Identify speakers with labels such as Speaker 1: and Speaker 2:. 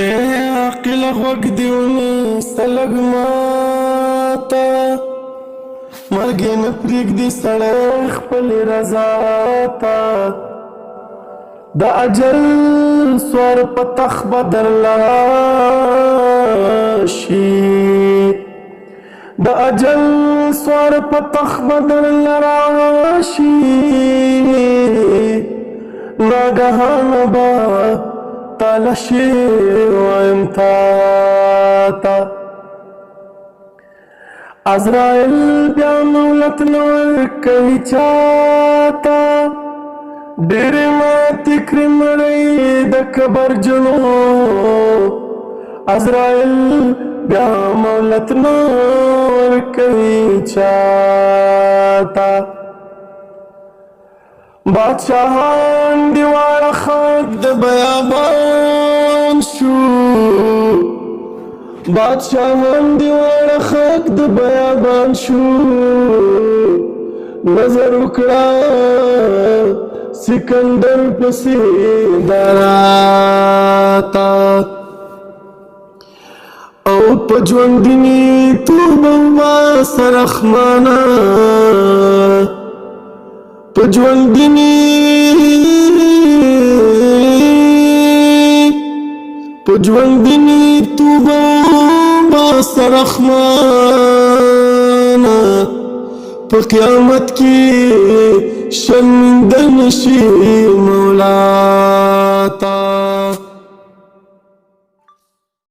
Speaker 1: اے عاقل غوږ دې ونیسه لږ ماته مرګ یې نه پرېږدي سړی خپلې رضا ته د اجل سوار په تخت به درله راشي د اجل سوار په تخت به درله راشي ناګهانه به تالشي وایم تا عزرائیل بیا مولت نه ورکوي چاته ډېرې ماتې کړې مړۍ د کبرجنو عزرائیل بیا مولت نه ورکوي چاته بادشاهان دی واړه خاک د بیابان شو بادشاهان دی واړه خاک د بیابان شو نظر وکړه سکندر پسې دراته او په ژوندیني توبه وباسه رحمانه په ژوندیني توبه وباسه رحمانه په قیامت کې شرمنده نشي مولا تا